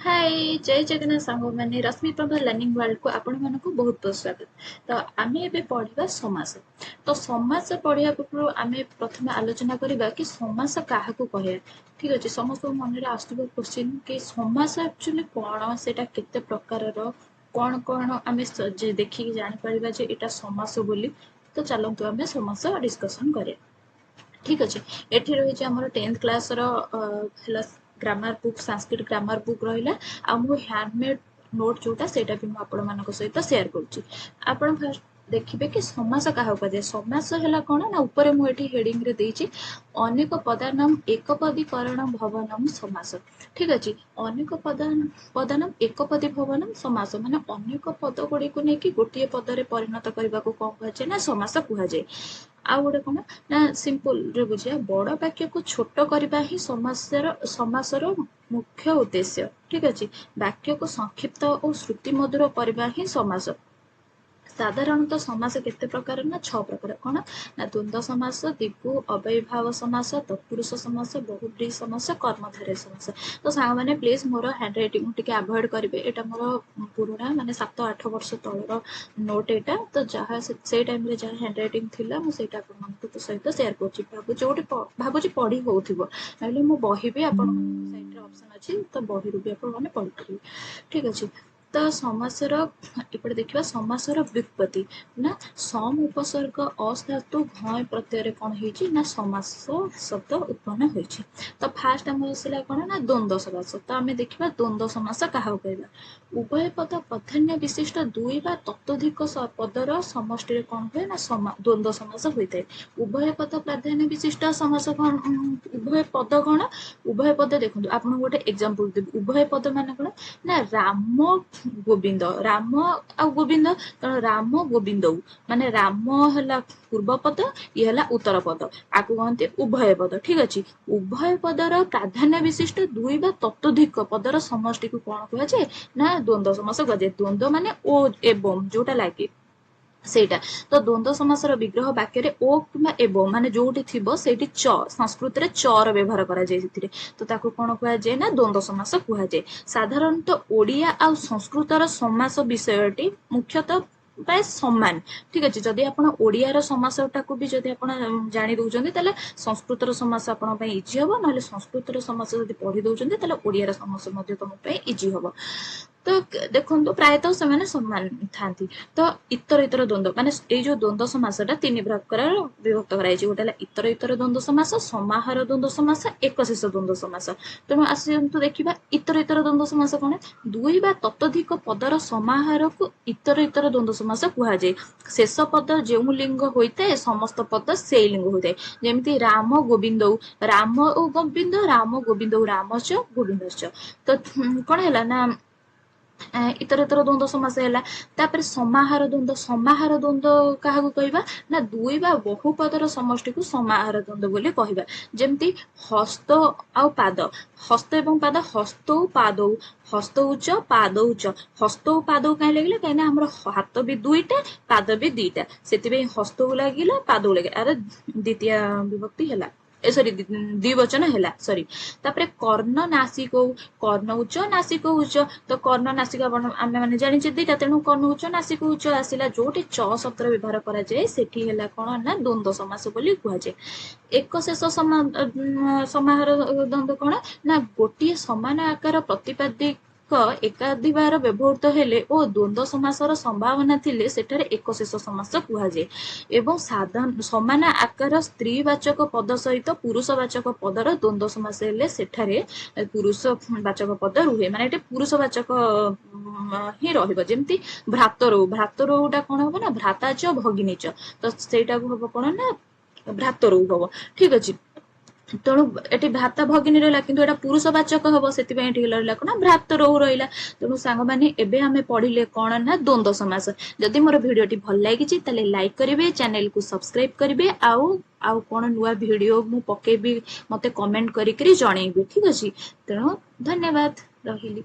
हाय जय जगन्नाथ सांग मैंने रश्मि प्रभा लर्निंग वर्ल्ड को आपण मानक बहुत बहुत स्वागत। तो आम ए पढ़ा समास। तो समास पढ़ा पूर्व आम प्रथम आलोचना करवा कि समास क्या कह। ठीक अच्छे समस्त मन में आसुव क्वेश्चन कि समास एक्चुअली कौन से केते प्रकार कौन कौन आम देखिए जापर जे यहाँ समास बोली। तो चलतु आम समास डिस्कसन करें। ठीक अच्छे एठी रही आम 10th class grammar book Sanskrit grammar book रहा आ हैंडमेड नोट जोटा से सहित शेयर करुच्ची। आपण फास्ट देखिए कि समास क्या कहुए समास है कौन ना ऊपर मुझे हेडिंग रे देइछि अनेक पदानाम एकपदीकरण भवनम समास। ठीक अच्छे अनेक पदानाम एकपदी भवनम समास माने अनेक पद गुड़ी को लेकिन गोटे पदरे परिणत करने को कौन कहुए ना समास कहुए। आउ गोटे कौन ना सिंपल रे बुझिया बड़ वाक्य को छोट करने ही समासर मुख्य उद्देश्य। ठीक अच्छे वाक्य को संक्षिप्त और श्रुति मधुर करने ही समास। साधारणतः समास केते प्रकार ना 6 प्रकार कौन ना द्वंद्व समास दिगु अव्ययभाव समास तत्पुरुष समास बहुब्रीहि समास कर्मधारय समास। तो सांग मैंने प्लीज मोर हैंड राइटिंग टिके अवॉइड करेंगे एटा मोर पुराना माने 7-8 वर्ष तलर नोट एटा। तो जहाँ से टाइम रे जहाँ हैंड राइटिंग थिला मु सेटा आपन तो सहित शेयर करछि भाबुची पढ़ी होउथिबो नले मु बही भी आपन साइड रे ऑप्शन अछि तो बही रु भी आपन माने पढ़ि परिबे। ठीक अछि तो समासर एपटे देखा समासर व्युत्पत्ति ना सम उपसर्ग अधातु घय प्रत्यय कौन होती ना समास शब्द उत्पन्न होती। तो फास्ट आम आसला कौन ना द्वंद्व समास। तो आम देखा द्वंद्व समास क्या कहला उभय पद प्राधान्य विशिष्ट दुई बा ततोधिक पदर समष्टि कौन हुए ना द्वंद्व समास होता है। उभय पद प्राधान्य विशिष्ट समास कौन उभय पद कौन उभय पद देखो आप गोटे एग्जांपल देवी उभय पद मान कौन ना राम गोविंद राम आ गोविंद तेणु राम गोविंद माने राम है पूर्व पद ये है उत्तर पद आपको कहते उभय पद। ठीक अच्छे उभय पदर प्राधान्य विशिष्ट दुई बा ततोधिक पदर समष्टि को कौन कहुए ना द्वंद्व समास कहुए। द्वंद्व माने ओ एवं जोटा लगे सेटा। तो द्वंद्व समासर विग्रह वाक्य ओ कि एवं माने जोटी थिबो सेठी च संस्कृत रे चर व्यवहार करा जाय सेथिरे। तो ताको कोन कुआ जाय ना द्वंद्व समास कुआ जाय। साधारणतः ओडिया आ संस्कृतर समास विषयटी मुख्यतः प्राय समान। ठीक अच्छे जदि आप ओडियार समासटा को भी जदि आप जानी दौरान ताले संस्कृतर समास आपण पई इजी हबो नले संस्कृतर समास जदि पढ़ी दौरान ताले ओडियार समास मध्ये तुम पई इजी हबो। तो देखो प्रायतः से माने समान थांती। तो इतर इतर द्वंद्व माने ए जो द्वंद्व समासटा 3 प्रकार विभक्त कराई गोटे इतर इतर द्वंद्व समास समाहार द्वंद्व समास एकशेष द्वंद्व समास। तेणु आसतु देखा इतर इतर द्वंद्व समास कौन दुई बा ततोधिक पदर समाहार को इतर इतर द्वंद्व समास कहुए। शेष पद जो लिंग होता है समस्त पद से लिंग होता है जमी राम गोविंद राम और गोविंद राम गोविंद रामच गोविंदच। तो कौन है ना इतर इतर द्वंद्व समास है। समाहार द्वंद्व क्या कहवा ना दुई बा बहु पदर समष्टि को समाहार द्वंद्व बोली कहवा। जमती हस्त आ पाद हस्त एवं पाद हस्त पाद हस्त उच्च पाद उच्च हस्त पाद कहीं लगे कहीं आम हाथ भी दुईटा पाद भी दुईटा से हस्त लगे पाद लगे अरे द्वितीय विभक्ति है सॉरी द्विवचन है सॉरी। तापरे कर्ण नासिक कर्ण उच्च नासिक उच्च। तो कर्ण नासिक आम मैंने जानी दीटा तेणु कर्ण उच्च नासिक उच्च आसला जोटी च शब्द व्यवहार कराए सेठी है कौन ना द्वंद्व समास बोली कहुए। एक शेष समाहार द्वंद्व कौन ना गोटे समान आकार प्रतिपादिक एकाधिबार व्यवहृत हेले ओ द्वंद्व समासर संभावना थिले सेठारे एक शेष समास कहुए। एवं साधारण समान आकार स्त्रीवाचक पद सहित पुरुषवाचक पदर द्वंद्व समास हेले सेठारे पुरुषवाचक पद रुहे माने एटे पुरुषवाचक ही रहिबो। जेमती भ्रातरौटा कौन हम ना भ्राताच भगिनीच तो सेटा हम कौन ना भ्रातरौ हम। ठीक अच्छे तेणु ये भ्राता भगिनी रहा कि पुरुषवाचक हम से रहा कौन भ्रातरौ रहा। तेणु सांग मैंने एबे आमे पढ़िले कौन ना द्वंद्व समास। जदि मोर भिडियोटी भल लगी ताले लाइक करेंगे चैनल को सब्सक्राइब करेंगे आउ कौन नुआ भिडियो मु पकेबी मते कमेंट करी जनइबे। ठीक अच्छे तेणु धन्यवाद रहिली।